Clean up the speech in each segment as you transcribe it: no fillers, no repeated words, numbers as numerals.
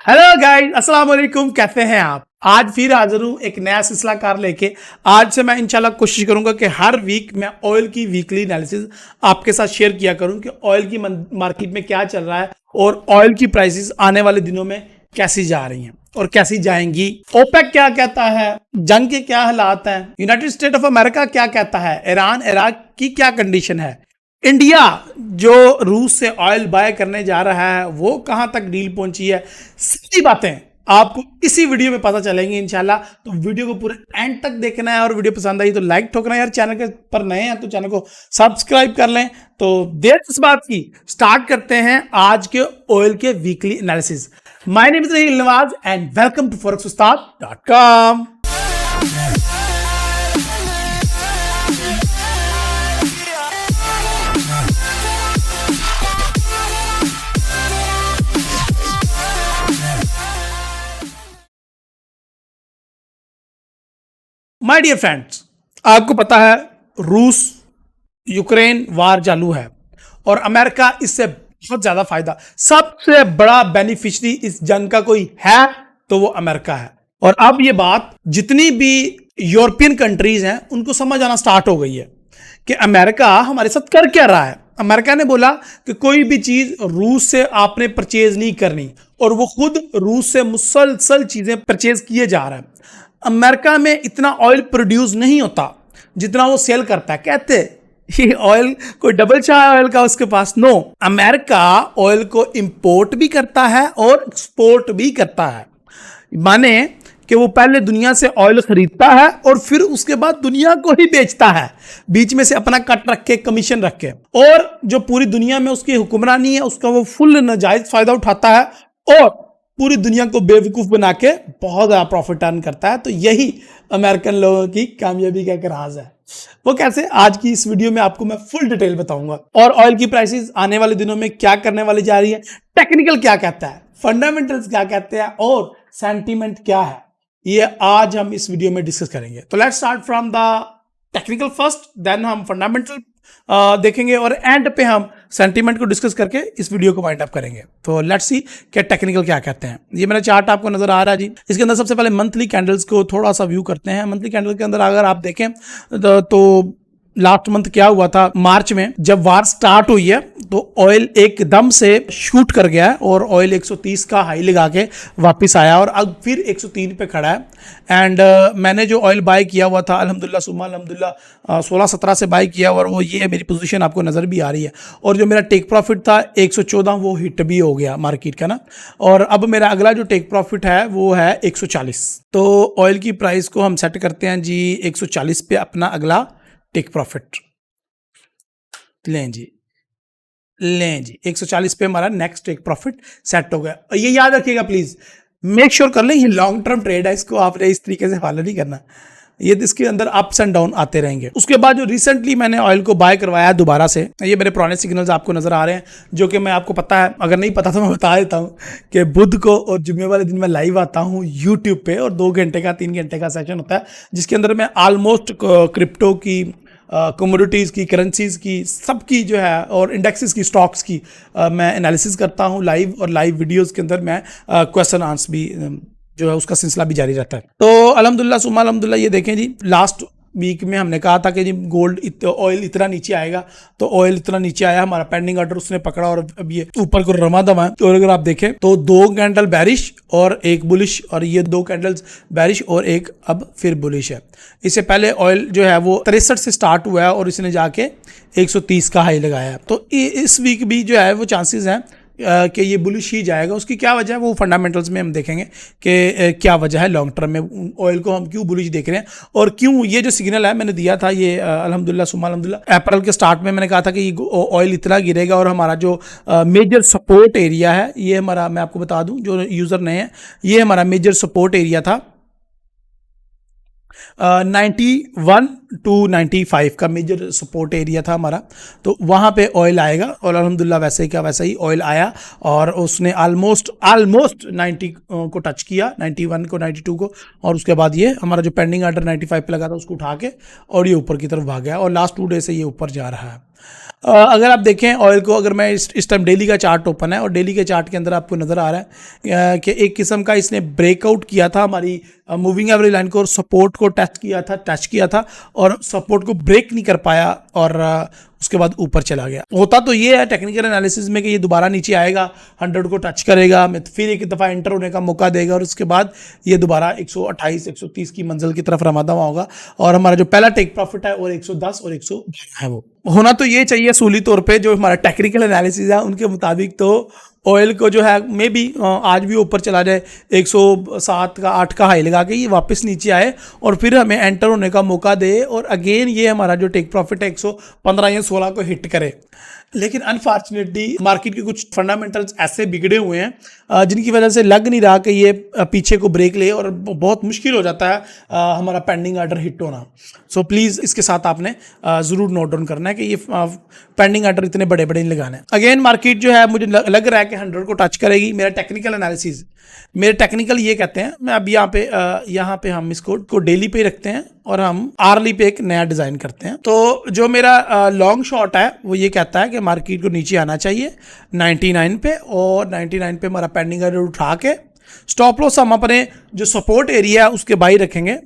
Hello guys, अस्सलाम वालेकुम। कैसे हैं आप? आज फिर हाजिर हूँ एक नया सिलसिला कार लेके। आज से मैं इंशाल्लाह कोशिश करूंगा कि हर वीक मैं ऑयल की वीकली एनालिसिस आपके साथ शेयर किया करूं कि ऑयल की मार्केट में क्या चल रहा है और ऑयल की प्राइसेस आने वाले दिनों में कैसी जा रही हैं और कैसी जाएंगी। ओपेक क्या कहता है, जंग के क्या हालात हैं, यूनाइटेड स्टेट ऑफ अमेरिका क्या कहता है, ईरान इराक की क्या कंडीशन है, इंडिया जो रूस से ऑयल बाय करने जा रहा है वो कहां तक डील पहुंची है। सारी बातें आपको इसी वीडियो में पता चलेंगी इंशाल्लाह। तो वीडियो को पूरे एंड तक देखना है और वीडियो पसंद आई तो लाइक ठोकना है। यार चैनल के पर नए हैं तो चैनल को सब्सक्राइब कर लें। तो देर किस बात की, स्टार्ट करते हैं आज के ऑयल के weekly analysis. My name is Raheel Nawaz and welcome to forex-ustad.com। My dear friends, आपको पता है रूस यूक्रेन वार चालू है और अमेरिका इससे बहुत ज्यादा फायदा, सबसे बड़ा बेनिफिशियरी इस जंग का कोई है तो वो अमेरिका है। और अब ये बात जितनी भी यूरोपियन कंट्रीज हैं उनको समझ आना स्टार्ट हो गई है कि अमेरिका हमारे साथ कर क्या रहा है। अमेरिका ने बोला कि कोई भी चीज रूस से आपने परचेज नहीं करनी और वो खुद रूस से मुसलसल चीजें परचेज किए जा रहा है। अमेरिका में इतना ऑयल प्रोड्यूस नहीं होता जितना वो सेल करता है। कहते ये ऑयल कोई डबल चाय ऑयल का उसके पास, नो। अमेरिका ऑयल को इंपोर्ट भी करता है और एक्सपोर्ट भी करता है। माने कि वो पहले दुनिया से ऑयल खरीदता है और फिर उसके बाद दुनिया को ही बेचता है, बीच में से अपना कट रख के, कमीशन रख के। और जो पूरी दुनिया में उसकी हुक्मरानी है उसका वो फुल नाजायज फायदा उठाता है और पूरी दुनिया को बेवकूफ बना के बहुत ज्यादा प्रॉफिट अर्न करता है। तो यही अमेरिकन लोगों की कामयाबी का एक राज है। वो कैसे, आज की इस वीडियो में आपको मैं फुल डिटेल बताऊंगा। और ऑयल की प्राइसेस आने वाले दिनों में क्या करने वाली जा रही है, टेक्निकल क्या कहता है, फंडामेंटल्स क्या कहते हैं और सेंटीमेंट क्या है, ये आज हम इस वीडियो में डिस्कस करेंगे। तो let's start from the technical first, then हम फंडामेंटल देखेंगे और एंड पे हम सेंटीमेंट को डिस्कस करके इस वीडियो को वाइंड अप करेंगे। तो लेट्स सी कि टेक्निकल क्या कहते हैं। ये मेरा चार्ट आपको नजर आ रहा है जी। इसके अंदर सबसे पहले मंथली कैंडल्स को थोड़ा सा व्यू करते हैं। मंथली कैंडल के अंदर अगर आप देखें तो लास्ट मंथ क्या हुआ था, मार्च में जब वार स्टार्ट हुई है तो ऑयल एकदम से शूट कर गया है और ऑयल 130 का हाई लगा के वापस आया और अब फिर 103 पे खड़ा है। एंड मैंने जो ऑयल बाय किया हुआ था अल्हम्दुलिल्लाह सुम्मा अल्हम्दुलिल्लाह 16-17 से बाय किया और वो ये मेरी पोजीशन आपको नज़र भी आ रही है। और जो मेरा टेक प्रॉफिट था 114 वो हिट भी हो गया मार्केट का ना। और अब मेरा अगला जो टेक प्रॉफिट है वो है 140। तो ऑयल की प्राइस को हम सेट करते हैं जी 140 पे अपना अगला टेक प्रॉफिट लें जी 140 पे हमारा नेक्स्ट टेक प्रॉफिट सेट हो गया। और ये याद रखिएगा प्लीज, मेक श्योर कर लें ये लॉन्ग टर्म ट्रेड है, इसको आपने इस तरीके से फॉलो नहीं करना, ये इसके अंदर अप्स एंड डाउन आते रहेंगे। उसके बाद जो रिसेंटली मैंने ऑयल को बाय करवाया दोबारा से, ये मेरे पुराने सिग्नल्स आपको नजर आ रहे हैं जो कि मैं आपको पता है, अगर नहीं पता तो मैं बता देता हूँ कि बुध को और जुम्मे वाले दिन मैं लाइव आता हूँ यूट्यूब पे और 2 घंटे का 3 घंटे का सेशन होता है जिसके अंदर मैं ऑलमोस्ट क्रिप्टो की, कमोडिटीज़ की, करेंसीज की, सबकी जो है और इंडेक्सेस की, स्टॉक्स की मैं एनालिसिस करता हूँ लाइव। और लाइव वीडियोस के अंदर मैं क्वेश्चन आंसर भी जो है उसका सिलसिला भी जारी रहता है। तो अल्हम्दुलिल्लाह सुम्मा अल्हम्दुलिल्लाह, ये देखें जी लास्ट वीक में हमने कहा था कि जी गोल्ड ऑयल इतना नीचे आएगा, तो ऑयल इतना नीचे आया, हमारा पेंडिंग ऑर्डर उसने पकड़ा और अब ये ऊपर को रमा दमा है। और अगर आप देखें तो 2 कैंडल बैरिश और 1 बुलिश, और ये 2 कैंडल्स बैरिश और 1 अब फिर बुलिश है। इससे पहले ऑयल जो है वो 63 से स्टार्ट हुआ है और इसने जाके 130 का हाई लगाया है। तो इस वीक भी जो है वो चांसेस हैं कि ये बुलिश ही जाएगा। उसकी क्या वजह है वो फंडामेंटल्स में हम देखेंगे कि क्या वजह है लॉन्ग टर्म में ऑयल को हम क्यों बुलिश देख रहे हैं और क्यों ये जो सिग्नल है मैंने दिया था ये अल्हम्दुलिल्लाह सुम्मा अल्हम्दुलिल्लाह अप्रैल के स्टार्ट में मैंने कहा था कि ये ऑयल इतना गिरेगा और हमारा जो मेजर सपोर्ट एरिया है ये हमारा, मैं आपको बता दूं जो यूज़र नए हैं, ये हमारा मेजर सपोर्ट एरिया था 91 to 95 का मेजर सपोर्ट एरिया था हमारा। तो वहाँ पे ऑयल आएगा और अल्हम्दुलिल्लाह वैसे ही का वैसा ही ऑयल आया और उसने ऑलमोस्ट 90 को टच किया, 91 को, 92 को। और उसके बाद ये हमारा जो पेंडिंग ऑर्डर 95 पे लगा था उसको उठा के और ये ऊपर की तरफ भाग गया और लास्ट 2 डे से ये ऊपर जा रहा है। अगर आप देखें ऑयल को, अगर मैं इस टाइम डेली का चार्ट ओपन है और डेली के चार्ट के अंदर आपको नज़र आ रहा है कि एक किस्म का इसने ब्रेकआउट किया था हमारी मूविंग एवरेज लाइन को और सपोर्ट को टच किया था और सपोर्ट को ब्रेक नहीं कर पाया और उसके बाद ऊपर चला गया। होता तो ये है टेक्निकल एनालिसिस में कि ये दोबारा नीचे आएगा, 100 को टच करेगा, फिर एक दफ़ा एंटर होने का मौका देगा और उसके बाद ये दोबारा 128 130 की मंजिल की तरफ रवाना होगा और हमारा जो पहला टेक प्रॉफिट है और 110 और 112 है। वो होना तो ये चाहिए सूली तौर पे, जो हमारा टेक्निकल एनालिसिस है उनके मुताबिक तो ऑयल को जो है मे बी आज भी ऊपर चला जाए, 107 का 8 का हाई लगा के ये वापस नीचे आए और फिर हमें एंटर होने का मौका दे और अगेन ये हमारा जो टेक प्रॉफिट है 115 या 16 को हिट करे। लेकिन अनफॉर्चुनेटली मार्केट के कुछ फंडामेंटल्स ऐसे बिगड़े हुए हैं जिनकी वजह से लग नहीं रहा कि ये पीछे को ब्रेक ले और बहुत मुश्किल हो जाता है हमारा पेंडिंग आर्डर हिट होना। सो प्लीज़ इसके साथ आपने ज़रूर नोट डाउन करना है कि ये पेंडिंग आर्डर इतने बड़े बड़े नहीं लगाने। अगेन मार्केट जो है मुझे लग रहा है कि 100 को टच करेगी। मेरा टेक्निकल एनालिसिस, मेरे टेक्निकल ये कहते हैं, मैं अब यहाँ पे हम इसको डेली पे रखते हैं और हम आर्ली पे एक नया डिज़ाइन करते हैं। तो जो मेरा लॉन्ग शॉट है वो ये कहता है कि मार्केट को नीचे आना चाहिए 99 पे और 99 पे हमारा पेंडिंग आर्डर उठा के स्टॉप लॉस हम अपने जो सपोर्ट एरिया है उसके बाई रखेंगे।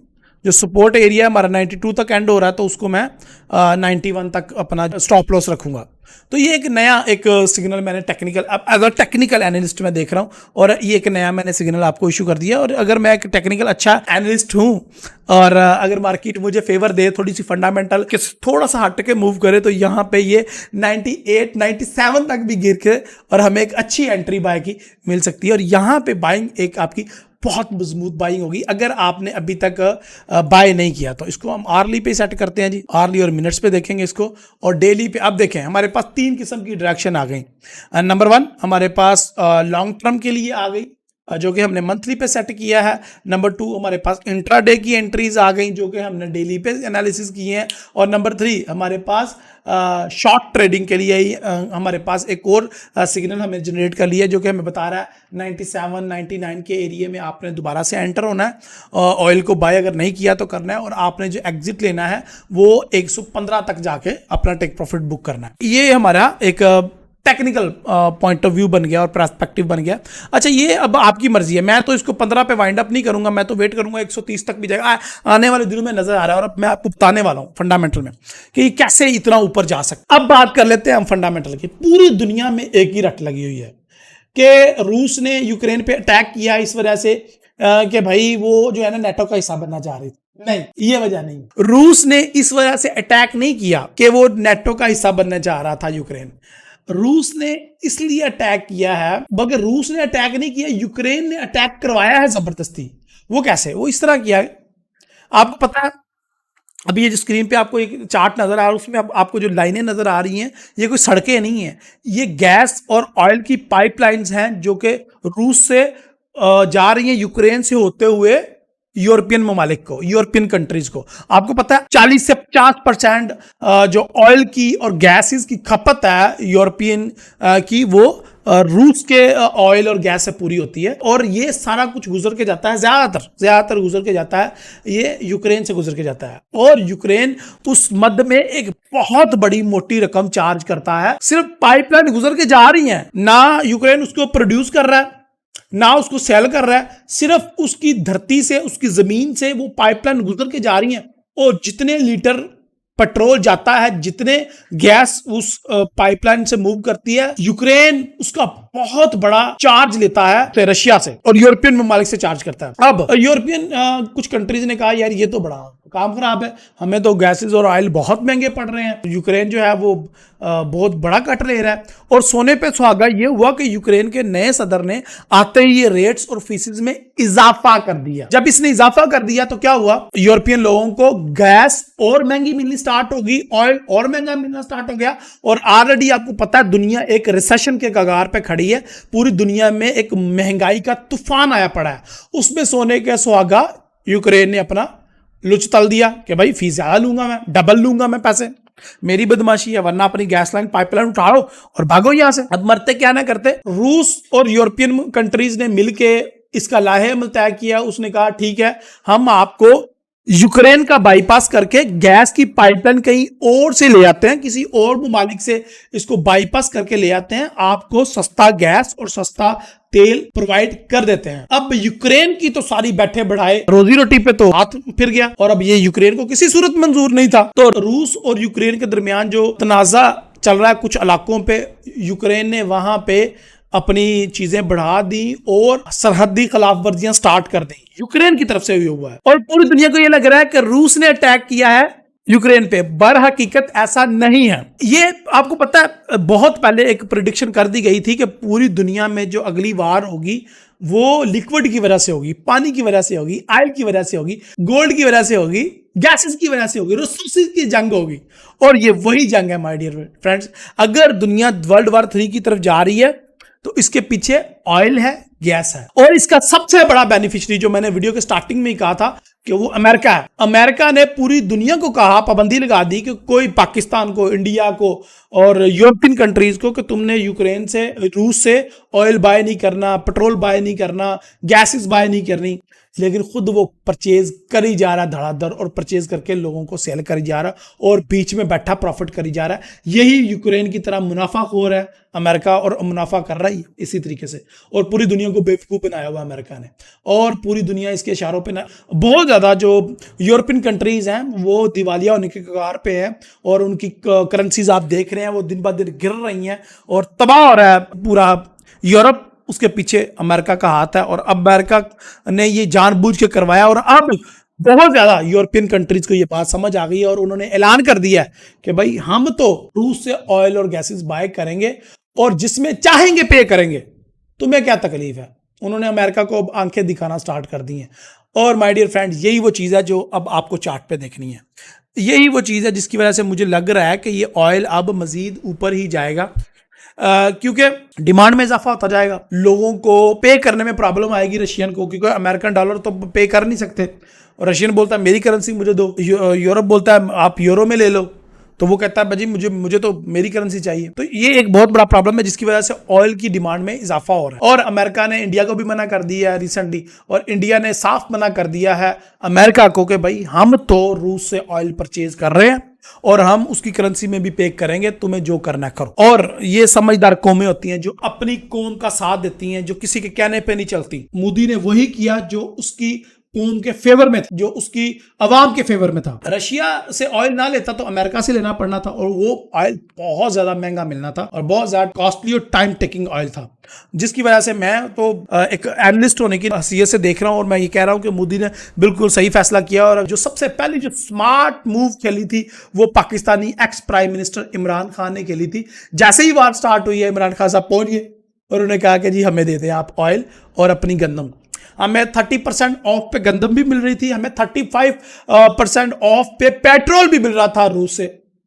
जो सपोर्ट एरिया हमारा 92 तक एंड हो रहा है तो उसको मैं 91 तक अपना स्टॉप लॉस रखूंगा। तो ये एक नया एक सिग्नल मैंने टेक्निकल, अब एज अ टेक्निकल एनालिस्ट मैं देख रहा हूँ और ये एक नया मैंने सिग्नल आपको इशू कर दिया। और अगर मैं एक टेक्निकल अच्छा एनालिस्ट हूँ और अगर मार्केट मुझे फेवर दे, थोड़ी सी फंडामेंटल के थोड़ा सा हट के मूव करे, तो यहाँ पे ये 98 97 तक भी गिर के और हमें एक अच्छी एंट्री बाय की मिल सकती है। और यहाँ पे बाइंग एक आपकी बहुत मजबूत बाइंग होगी अगर आपने अभी तक बाय नहीं किया। तो इसको हम आर्ली पे सेट करते हैं जी, आर्ली और मिनट्स पे देखेंगे इसको। और डेली पे अब देखें हमारे पास 3 किस्म की डायरेक्शन आ गई। नंबर 1 हमारे पास लॉन्ग टर्म के लिए आ गई जो कि हमने मंथली पे सेट किया है। नंबर 2 हमारे पास इंट्राडे की एंट्रीज आ गई जो कि हमने डेली पे एनालिसिस किए हैं। और नंबर 3 हमारे पास शॉर्ट ट्रेडिंग के लिए ही हमारे पास एक और सिग्नल हमें जनरेट कर लिया जो कि हमें बता रहा है 97 99 के एरिया में आपने दोबारा से एंटर होना है। ऑयल को बाय अगर नहीं किया तो करना है और आपने जो एग्जिट लेना है वो 115 तक जाके अपना टेक प्रॉफिट बुक करना है। ये हमारा एक टेक्निकल पॉइंट ऑफ व्यू बन गया और पर्सपेक्टिव बन गया। अच्छा, ये अब आपकी मर्जी है, मैं तो इसको 15 पे वाइंड अप नहीं करूंगा, मैं तो वेट करूंगा 130 तक भी जाएगा। आने वाले दिनों में नजर आ रहा है और अब मैं आपको बताने वाला हूं फंडामेंटल में कि कैसे इतना ऊपर जा सकता। अब बात कर लेते हैं हम फंडामेंटल की। पूरी दुनिया में एक ही रट लगी हुई है कि रूस ने यूक्रेन पे अटैक किया इस वजह से कि भाई वो जो है ना नेटो का हिस्सा बनना चाह रही थी। नहीं, ये वजह नहीं। रूस ने इस वजह से अटैक नहीं किया कि वो नेटो का हिस्सा बनना चाह रहा था यूक्रेन। रूस ने इसलिए अटैक किया है, मगर रूस ने अटैक नहीं किया, यूक्रेन ने अटैक करवाया है जबरदस्ती। वो कैसे? वो इस तरह किया है, आपको पता है। अभी ये जो स्क्रीन पे आपको एक चार्ट नजर आ रहा है उसमें आपको जो लाइनें नजर आ रही हैं ये कोई सड़कें नहीं है, ये गैस और ऑयल की पाइपलाइंस हैं जो कि रूस से जा रही हैं यूक्रेन से होते हुए यूरोपियन ममालिक को, यूरोपियन कंट्रीज को। आपको पता है 40 से 50% जो ऑयल की और गैसेस की खपत है यूरोपियन की वो रूस के ऑयल और गैस से पूरी होती है। और ये सारा कुछ गुजर के जाता है, ज्यादातर गुजर के जाता है, ये यूक्रेन से गुजर के जाता है। और यूक्रेन उस मध्य में एक बहुत बड़ी मोटी रकम चार्ज करता है। सिर्फ पाइपलाइन गुजर के जा रही है, ना यूक्रेन उसको प्रोड्यूस कर रहा है ना उसको सेल कर रहा है, सिर्फ उसकी धरती से, उसकी जमीन से वो पाइपलाइन गुजर के जा रही हैं। और जितने लीटर पेट्रोल जाता है, जितने गैस उस पाइपलाइन से मूव करती है, यूक्रेन उसका बहुत बड़ा चार्ज लेता है रशिया से और यूरोपियन ममालिक से चार्ज करता है। अब यूरोपियन कुछ कंट्रीज ने कहा यार ये तो बड़ा काम खराब है, हमें तो गैसेस और ऑयल बहुत महंगे पड़ रहे हैं। यूक्रेन जो है वो बहुत बड़ा कट ले रहा है। और सोने पे सुहागा ये हुआ कि यूक्रेन के नए सदर ने आते ही ये रेट्स और फीसिस में इजाफा कर दिया। जब इसने इजाफा कर दिया तो क्या हुआ, यूरोपियन लोगों को गैस और महंगी मिलनी स्टार्ट होगी, ऑयल और महंगा मिलना स्टार्ट हो गया। और ऑलरेडी आपको पता है दुनिया एक रिसेशन के कगार पे खड़ी है, पूरी दुनिया में एक महंगाई का तूफान आया पड़ा है। उसमें सोने के सुहागा यूक्रेन ने अपना लुच तल दिया कि भाई फीस ज्यादा लूंगा, मैं डबल लूंगा, मैं पैसे, मेरी बदमाशी है, वरना अपनी गैस लाइन पाइपलाइन उठाओ और भागो यहां से। अब मरते क्या ना करते, रूस और यूरोपियन कंट्रीज ने मिलके इसका लाहे अमल तय किया। उसने कहा ठीक है, हम आपको यूक्रेन का बाईपास करके गैस की पाइपलाइन कहीं और से ले आते हैं, किसी और ममालिक से इसको बाईपास करके ले आते हैं, आपको सस्ता गैस और सस्ता तेल प्रोवाइड कर देते हैं। अब यूक्रेन की तो सारी बैठे बढ़ाए रोजी रोटी पे तो हाथ फिर गया, और अब ये यूक्रेन को किसी सूरत मंजूर नहीं था। तो रूस और यूक्रेन के दरमियान जो तनाजा चल रहा है कुछ इलाकों पे, यूक्रेन ने वहां पे अपनी चीजें बढ़ा दी और सरहदी खिलाफ वर्जियां स्टार्ट कर दी, यूक्रेन की तरफ से हुआ है। और पूरी दुनिया को यह लग रहा है कि रूस ने अटैक किया है यूक्रेन पे। बर हकीकत ऐसा नहीं है। ये आपको पता है बहुत पहले एक प्रिडिक्शन कर दी गई थी कि पूरी दुनिया में जो अगली वार होगी वो लिक्विड की वजह से होगी, पानी की वजह से होगी, ऑयल की वजह से होगी, गोल्ड की वजह से होगी, गैसेस की वजह से होगी, रिसोर्सेज की जंग होगी। और ये वही जंग है माय डियर फ्रेंड्स। अगर दुनिया वर्ल्ड वार 3 की तरफ जा रही है तो इसके पीछे ऑयल है, गैस है, और इसका सबसे बड़ा बेनिफिशियरी जो मैंने वीडियो के स्टार्टिंग में ही कहा था कि वो अमेरिका है। अमेरिका ने पूरी दुनिया को कहा, पाबंदी लगा दी कि कोई पाकिस्तान को, इंडिया को और यूरोपियन कंट्रीज को कि तुमने यूक्रेन से, रूस से ऑयल बाय नहीं करना, पेट्रोल बाय नहीं करना, गैसेस बाय नहीं करनी। लेकिन खुद वो परचेज कर ही जा रहा है धड़ाधड़, और परचेज करके लोगों को सेल कर जा रहा है, और बीच में बैठा प्रॉफिट करी जा रहा है। यही यूक्रेन की तरह मुनाफाखोर है अमेरिका, और मुनाफा कर रहा है इसी तरीके से, और पूरी दुनिया को बेवकूफ़ बनाया हुआ अमेरिका ने, और पूरी दुनिया इसके इशारों पे ना बहुत ज़्यादा जो यूरोपियन कंट्रीज़ हैं वो दिवालिया होने के कगार पे है, और उनकी करेंसीज आप देख रहे हैं वो दिन ब दिन गिर रही हैं और तबाह हो रहा है पूरा यूरोप। उसके पीछे अमेरिका का हाथ है, और अमेरिका ने ये जानबूझ के करवाया, और अब बहुत ज्यादा यूरोपियन कंट्रीज को ये बात समझ आ गई है, और उन्होंने ऐलान कर दिया है कि भाई हम तो रूस से ऑयल और गैसेस बाय करेंगे, और जिसमें चाहेंगे पे करेंगे, तुम्हें क्या तकलीफ है। उन्होंने अमेरिका को अब आंखें दिखाना स्टार्ट कर दी हैं। और माय डियर फ्रेंड, यही वो चीज़ है जो अब आपको चार्ट पे देखनी है। यही वो चीज़ है जिसकी वजह से मुझे लग रहा है कि ये ऑयल अब मजीद ऊपर ही जाएगा, क्योंकि डिमांड में इजाफा होता जाएगा, लोगों को पे करने में प्रॉब्लम आएगी रशियन को, क्योंकि अमेरिकन डॉलर तो पे कर नहीं सकते, और रशियन बोलता है मेरी करेंसी मुझे दो, यूरोप बोलता है आप यूरो में ले लो, तो वो कहता है भाजी मुझे तो मेरी करेंसी चाहिए। तो ये एक बहुत बड़ा प्रॉब्लम है जिसकी वजह से ऑयल की डिमांड में इजाफा हो रहा है। और अमेरिका ने इंडिया को भी मना कर दिया है रिसेंटली, और इंडिया ने साफ मना कर दिया है अमेरिका को कि भाई हम तो रूस से ऑयल परचेज कर रहे हैं, और हम उसकी करेंसी में भी पे करेंगे, तुम्हें जो करना करो। और ये समझदार कौमें होती हैं जो अपनी कौम का साथ देती हैं, जो किसी के कहने पे नहीं चलती। मोदी ने वही किया जो उसकी कौम के फेवर में था, जो उसकी अवाम के फेवर में था। रशिया से ऑयल ना लेता तो अमेरिका से लेना पड़ना था, और वो ऑयल बहुत ज्यादा महंगा मिलना था, और बहुत ज्यादा कॉस्टली और टाइम टेकिंग ऑयल था, जिसकी वजह से मैं तो एक एनालिस्ट होने की हैसियत से देख रहा हूं, और मैं ये कह रहा हूं कि मोदी ने बिल्कुल सही फैसला किया। और जो सबसे पहले जो स्मार्ट मूव खेली थी वो Pakistani ex prime minister Imran Khan ने खेली थी। जैसे ही वार स्टार्ट हुई है, इमरान खान साहब पहुंच गए और उन्होंने कहा कि जी हमें दे दें आप ऑयल और अपनी गंदम। हमें 30% ऑफ पे गंदम भी मिल रही थी, हमें 35% ऑफ पे पेट्रोल भी मिल रहा था रूस से,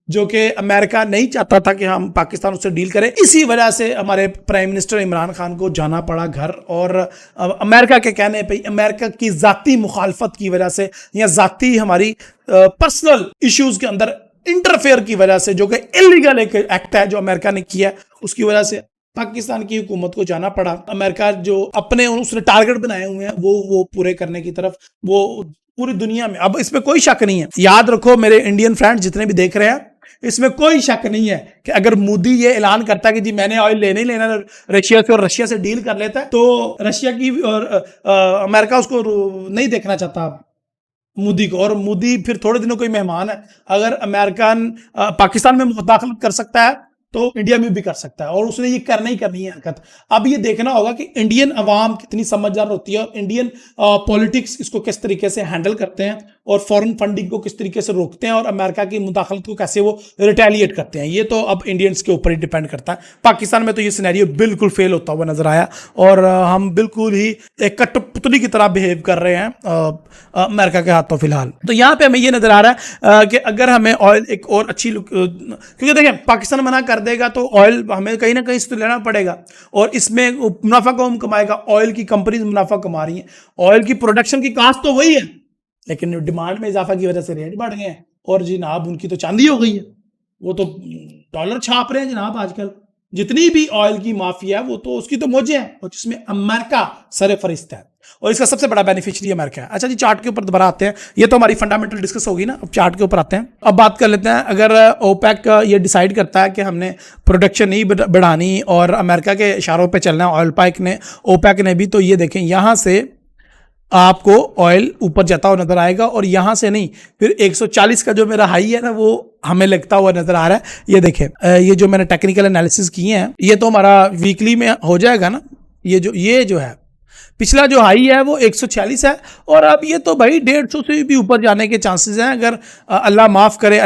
जो कि अमेरिका नहीं चाहता था कि हम पाकिस्तान उससे डील करें। इसी वजह से हमारे प्राइम मिनिस्टर इमरान खान को जाना पड़ा घर, और अमेरिका के कहने पे, अमेरिका की जाती मुखालफत की वजह से, या जाती हमारी पर्सनल इश्यूज के अंदर इंटरफेयर की वजह से, जो कि इलीगल एक एक्ट है जो अमेरिका ने किया, उसकी वजह से पाकिस्तान की हुकूमत को जाना पड़ा। अमेरिका जो अपने उसने टारगेट बनाए हुए हैं वो पूरे करने की तरफ, वो पूरी दुनिया में, अब इसमें कोई शक नहीं है। याद रखो मेरे इंडियन फ्रेंड्स जितने भी देख रहे हैं, इसमें कोई शक नहीं है कि अगर मोदी ये ऐलान करता है कि जी मैंने ऑयल लेने ही लेना रशिया से, और रशिया से डील कर लेता है, तो रशिया की और अमेरिका उसको नहीं देखना चाहता मोदी को। और मोदी फिर थोड़े दिनों कोई मेहमान है, अगर अमेरिकन पाकिस्तान में मुदाखलत कर सकता है तो इंडिया में भी कर सकता है, और उसने ये करना ही करनी है हरकत। अब ये देखना होगा कि इंडियन अवाम कितनी समझदार होती है, और इंडियन पॉलिटिक्स इसको किस तरीके से हैंडल करते हैं, और फॉरेन फंडिंग को किस तरीके से रोकते हैं, और अमेरिका की मुदाखलत को कैसे वो रिटेलिएट करते हैं। ये तो अब इंडियंस के ऊपर ही डिपेंड करता है। पाकिस्तान में तो ये सिनेरियो बिल्कुल फेल होता हुआ नजर आया, और हम बिल्कुल ही एक कठपुतली की तरह बिहेव कर रहे हैं अमेरिका के हाथों फिलहाल। तो यहाँ पे हमें ये नजर आ रहा है कि अगर हमें ऑयल एक और अच्छी क्योंकि देखिए पाकिस्तान मना कर देगा तो ऑयल हमें कहीं ना कहीं से लेना पड़ेगा, और इसमें मुनाफा कौन कमाएगा? ऑयल की कंपनीज मुनाफा कमा रही हैं। ऑयल की प्रोडक्शन की कास्ट तो वही है, लेकिन डिमांड में इजाफा की वजह से रेट बढ़ गए हैं, और जनाब उनकी तो चांदी हो गई है, वो तो डॉलर छाप रहे हैं जनाब आजकल। जितनी भी ऑयल की माफिया है वो तो उसकी तो मौजें हैं, और जिसमें अमेरिका सरफरिस्त है। और इसका सबसे बड़ा बेनिफिशियरी अमेरिका है। अच्छा जी, चार्ट के ऊपर दोबारा आते हैं। ये तो हमारी फंडामेंटल डिस्कस होगी ना, अब चार्ट के ऊपर आते हैं। अब बात कर लेते हैं, अगर ओपेक ये डिसाइड करता है कि हमने प्रोडक्शन नहीं बढ़ानी और अमेरिका के इशारों पे चलना है, ओपेक ने भी, तो ये देखें यहाँ से आपको ऑयल ऊपर जाता हुआ नजर आएगा और यहां से नहीं, फिर 140 का जो मेरा हाई है ना, वो हमें लगता हुआ नजर आ रहा है। ये देखें, ये जो मैंने टेक्निकल एनालिसिस किए हैं, ये तो हमारा वीकली में हो जाएगा ना। ये जो है पिछला जो हाई है वो 146 है, और अब ये तो भाई 150 से भी ऊपर जाने के चांसेस हैं। अगर अल्लाह माफ करे,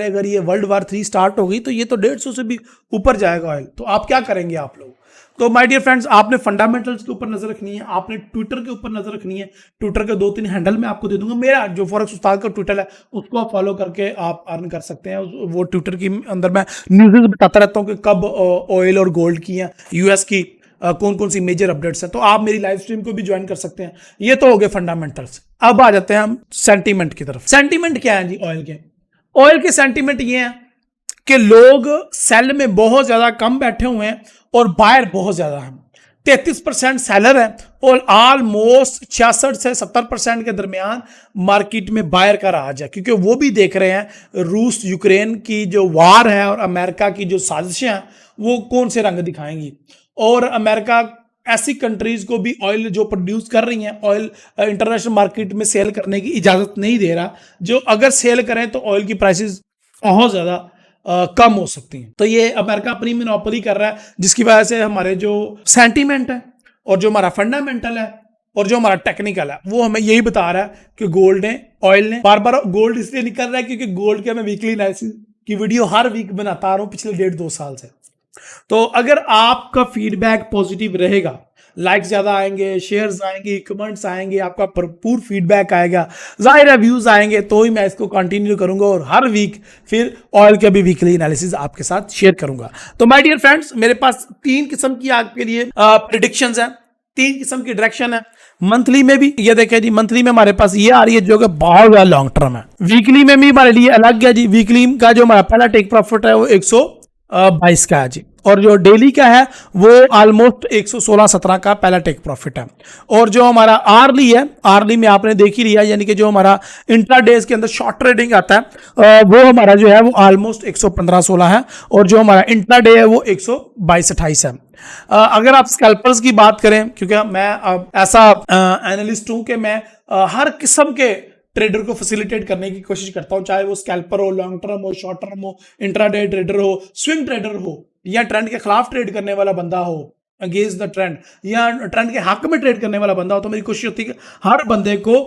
अगर ये वर्ल्ड वार 3 स्टार्ट हो गई तो ये तो 150 से भी ऊपर जाएगा ऑयल। तो आप क्या करेंगे आप लोग? तो माय डियर फ्रेंड्स, आपने फंडामेंटल्स के ऊपर नजर रखनी है, आपने ट्विटर के ऊपर नजर रखनी है। ट्विटर के 2-3 हैंडल मैं आपको दे दूंगा, मेरा जो फॉरेक्स उस्ताद का ट्विटर है उसको आप फॉलो करके आप अर्न कर सकते हैं। वो ट्विटर की अंदर मैं न्यूज़ बताता रहता हूँ कि कब ऑयल और गोल्ड की हैं, यूएस की कौन कौन सी मेजर अपडेट्स हैं। तो आप मेरी लाइव स्ट्रीम को भी ज्वाइन कर सकते हैं। ये तो हो गए फंडामेंटल्स। अब आ जाते हैं हम सेंटीमेंट की तरफ। सेंटीमेंट क्या है जी ऑयल के सेंटीमेंट ये हैं कि लोग सेल में बहुत ज्यादा कम बैठे हुए हैं और बायर बहुत ज्यादा हैं। 33% सेलर है और ऑलमोस्ट 66 से 70% के दरमियान मार्केट में बायर का राज है, क्योंकि वो भी देख रहे हैं रूस यूक्रेन की जो वार है और अमेरिका की जो साजिशें हैं वो कौन से रंग दिखाएंगी। और अमेरिका ऐसी कंट्रीज को भी ऑयल जो प्रोड्यूस कर रही हैं, ऑयल इंटरनेशनल मार्केट में सेल करने की इजाजत नहीं दे रहा, जो अगर सेल करें तो ऑयल की प्राइसेस बहुत ज्यादा कम हो सकती हैं। तो ये अमेरिका अपनी मोनोपोली कर रहा है, जिसकी वजह से हमारे जो सेंटीमेंट है और जो हमारा फंडामेंटल है और जो हमारा टेक्निकल है वो हमें यही बता रहा है कि गोल्ड ने, ऑयल ने, बार बार गोल्ड इसलिए निकल रहा है क्योंकि गोल्ड के मैं वीकली एनालिसिस की वीडियो हर वीक बनाता रहा हूं पिछले 1.5-2 साल से। तो अगर आपका फीडबैक पॉजिटिव रहेगा, लाइक्स ज्यादा आएंगे, शेयर्स आएंगे, कमेंट्स आएंगे, आपका भरपूर फीडबैक आएगा, जाहिर है व्यूज आएंगे, तो ही मैं इसको कंटिन्यू करूंगा और हर वीक फिर ऑयल के भी वीकली एनालिसिस आपके साथ शेयर करूंगा। तो माय डियर फ्रेंड्स, मेरे पास 3 किस्म की आपके लिए प्रिडिक्शंस हैं, 3 किस्म की डायरेक्शन है। मंथली में भी ये देखें जी, मंथली में हमारे पास ये आ रही है जो कि बहुत ज्यादा लॉन्ग टर्म है। वीकली में भी हमारे लिए अलग है जी। वीकली का जो हमारा पहला टेक प्रॉफिट है वो 122 का है जी, और जो डेली का है वो ऑलमोस्ट 116-17 का पहला टेक प्रॉफिट है। और जो हमारा आर्ली है, आर्ली में आपने देख ही लिया, यानी कि जो हमारा इंट्राडेज के अंदर शॉर्ट ट्रेडिंग आता है वो हमारा जो है वो ऑलमोस्ट 115-16 है, और जो हमारा इंट्राडे है वो 122-28 है। अगर आप स्कैल्पर्स की बात करें, क्योंकि मैं ऐसा एनालिस्ट हूं कि मैं हर किस्म के ट्रेडर को फैसिलिटेट करने की कोशिश करता हूं, चाहे वो स्कैल्पर हो, लॉन्ग टर्म हो, शॉर्ट टर्म हो, इंट्राडे ट्रेडर हो, स्विंग ट्रेडर हो, या ट्रेंड के खिलाफ ट्रेड करने वाला बंदा हो, अगेंस्ट द ट्रेंड, या ट्रेंड के हक में ट्रेड करने वाला बंदा हो। तो मेरी कोशिश होती है कि हर बंदे को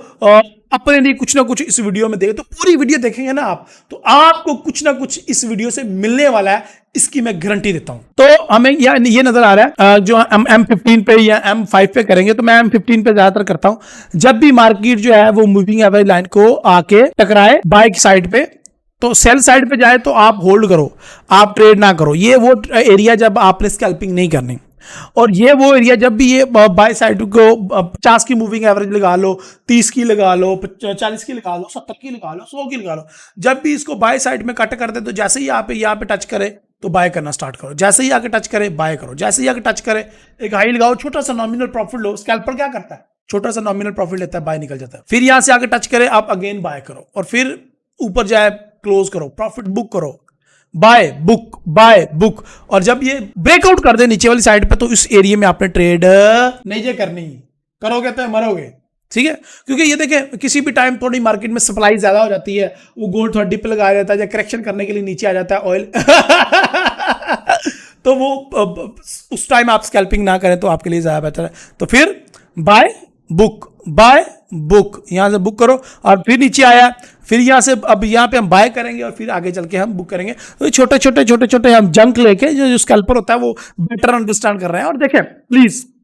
अपने लिए कुछ ना कुछ इस वीडियो में देखे। तो पूरी वीडियो देखेंगे ना आप, तो आपको कुछ ना कुछ इस वीडियो से मिलने वाला है, इसकी मैं गारंटी देता हूं। तो हमें ये नजर आ रहा है जो हम M15 पे या M5 पे करेंगे, तो मैं M15 पे ज्यादातर करता हूं। जब भी मार्केट जो है वो मूविंग एवरेज लाइन को आके टकराए बाय की साइड पे, तो सेल साइड पे जाए तो आप होल्ड करो, आप ट्रेड ना करो। ये वो एरिया जब आपने स्कैल्पिंग नहीं करनी, और ये वो एरिया जब भी ये बाय साइड को 50 की मूविंग एवरेज लगा लो, 30 की लगा लो, 40 की लगा लो, 70 की लगा लो, 100 की लगा लो, जब भी इसको बाय साइड में कट कर दे तो जैसे ही यहाँ पे टच करे तो बाय करना स्टार्ट करो, जैसे ही आके टच करे बाय करो, जैसे ही आके टच करे एक हाई लगाओ, छोटा सा नॉमिनल प्रॉफिट लो। स्कैल्पर क्या करता है, छोटा सा नॉमिनल प्रॉफिट लेता है, बाय निकल जाता है, फिर यहां से आके टच करे आप अगेन बाय करो, और फिर ऊपर जाए क्लोज करो, प्रॉफिट बुक करो, बाय बुक, और जब ये ब्रेकआउट कर दे नीचे वाली साइड पे तो इस एरिया में आपने ट्रेड नहीं करनी, करोगे तो मरोगे, ठीक है। क्योंकि ये देखें, किसी भी टाइम थोड़ी मार्केट में सप्लाई ज्यादा हो जाती है, वो गोल्ड थोड़ा डिप लगा देता है या करेक्शन करने के लिए नीचे आ जाता है ऑयल तो वो उस टाइम आप स्कैल्पिंग ना करें तो आपके लिए ज्यादा बेहतर है। तो फिर बाय बुक यहां से बुक करो, और फिर नीचे आया, फिर यहां से अब यहां पे हम बाय करेंगे और फिर आगे चल के हम बुक करेंगे। तो छोटे छोटे हम जंक लेके जो स्कैल्पर होता है वो बेटर अंडरस्टैंड कर रहे हैं। और देखें,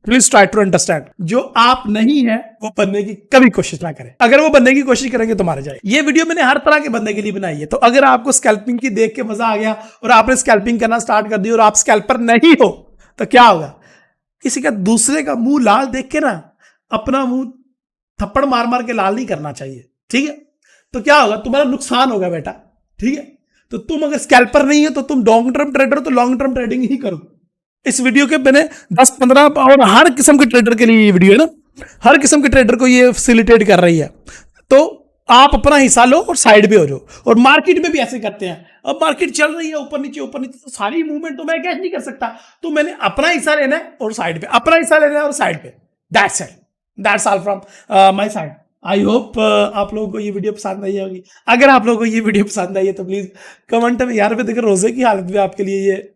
प्लीज ट्राई टू अंडरस्टैंड, जो आप नहीं है वो बनने की कभी कोशिश ना करें। अगर वो बनने की कोशिश करेंगे तो मारे जाए। ये वीडियो मैंने हर तरह के बंदे के लिए बनाई है। तो अगर आपको स्कैल्पिंग की देख के मजा आ गया और आपने स्कैल्पिंग करना स्टार्ट कर दी और आप स्कैल्पर नहीं हो, तो क्या होगा, किसी का दूसरे का मुंह लाल देख के ना अपना मुंह थप्पड़ मार मार के लाल नहीं करना चाहिए, ठीक है। तो क्या होगा, तुम्हारा नुकसान होगा बेटा, ठीक है। तो तुम अगर स्कैल्पर नहीं है तो तुम लॉन्ग टर्म ट्रेडर हो तो लॉन्ग टर्म ट्रेडिंग ही करो। इस वीडियो के मैंने 10-15 और हर किस्म के ट्रेडर के लिए ये वीडियो है ना, हर किस्म के ट्रेडर को ये फैसिलिटेट कर रही है। तो आप अपना हिस्सा लो और साइड पे हो जाओ। और मार्केट में भी ऐसे करते हैं, अब मार्केट चल रही है ऊपर नीचे तो सारी मूवमेंट तो मैं कैच नहीं कर सकता, तो मैंने अपना हिस्सा लेना है और साइड पे, अपना हिस्सा लेना है और साइड पे। That's it, that's all from my side. I hope आप लोगों को ये वीडियो पसंद आई होगी। अगर आप लोगों को ये वीडियो पसंद आई है तो प्लीज कमेंट में, यार मैं देखो रोजे की हालत में आपके लिए ये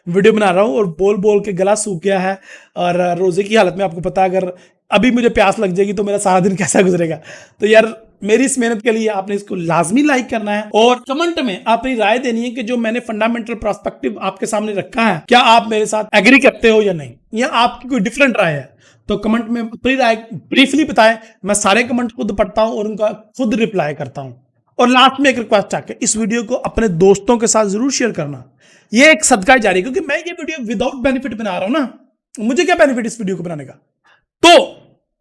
वीडियो बना रहा हूँ और बोल बोल के गला सूख गया है, और रोजे की हालत में आपको पता है अगर अभी मुझे प्यास लग जाएगी तो मेरा सारा दिन कैसा गुजरेगा। तो यार मेरी इस मेहनत के लिए आपने इसको लाजमी लाइक करना है और कमेंट में अपनी राय देनी है कि जो मैंने फंडामेंटल पर्सपेक्टिव आपके सामने रखा है, क्या आप मेरे साथ एग्री करते हो या नहीं, या आपकी कोई डिफरेंट राय है। तो कमेंट में अपनी राय ब्रीफली बताएं। मैं सारे कमेंट खुद पढ़ता हूं और उनका खुद रिप्लाई करता हूं। और लास्ट में एक रिक्वेस्ट है कि इस वीडियो को अपने दोस्तों के साथ जरूर शेयर करना। ये एक सदका जारी, क्योंकि मैं ये वीडियो विदाउट बेनिफिट बना रहा हूं ना, मुझे क्या बेनिफिट इस वीडियो को बनाने का। तो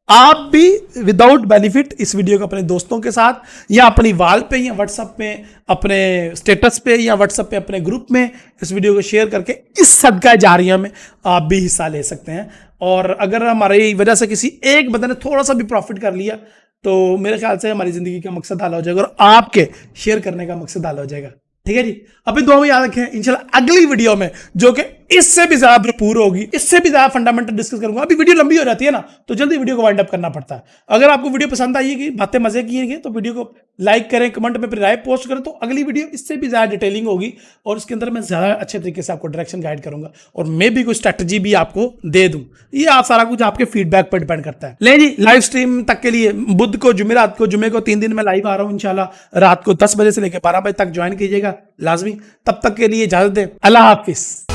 आप भी विदाउट बेनिफिट इस वीडियो को अपने दोस्तों के साथ या अपनी वॉल पे या व्हाट्सएप पे अपने स्टेटस पे या व्हाट्सएप पे अपने ग्रुप में इस वीडियो को शेयर करके इस सदका जारिया में आप भी हिस्सा ले सकते हैं। और अगर हमारी वजह से किसी एक बंदे ने थोड़ा सा भी प्रॉफिट कर लिया तो मेरे ख्याल से हमारी जिंदगी का मकसद हल हो जाएगा और आपके शेयर करने का मकसद हल हो जाएगा। ठीक है जी, अभी दुआ में याद रखें, इंशाल्लाह अगली वीडियो में जो कि इससे भी ज्यादा भरपूर होगी, इससे भी ज्यादा फंडामेंटल डिस्कस करूंगा। अभी वीडियो लंबी हो जाती है ना, तो जल्दी वीडियो को वाइंड अप करना पड़ता है। अगर आपको वीडियो पसंद आएगी, बातें मजे की तो वीडियो को लाइक करें, कमेंट में अपनी राय पोस्ट करें, तो अगली वीडियो इससे भी ज्यादा डिटेलिंग होगी और इसके अंदर मैं ज्यादा अच्छे तरीके से आपको डायरेक्शन गाइड करूंगा और मैं भी कोई स्ट्रैटेजी भी आपको दे दूं। ये आप सारा कुछ आपके फीडबैक पर डिपेंड करता है। ले जी, लाइव स्ट्रीम तक के लिए बुध को जुमेरात को, जुमे को 3 दिन में लाइव आ रहा हूं इंशाल्लाह, रात को 10 बजे से लेकर 12 बजे तक ज्वाइन कीजिएगा लाजमी। तब तक के लिए इजाजत दें, अल्लाह हाफिज।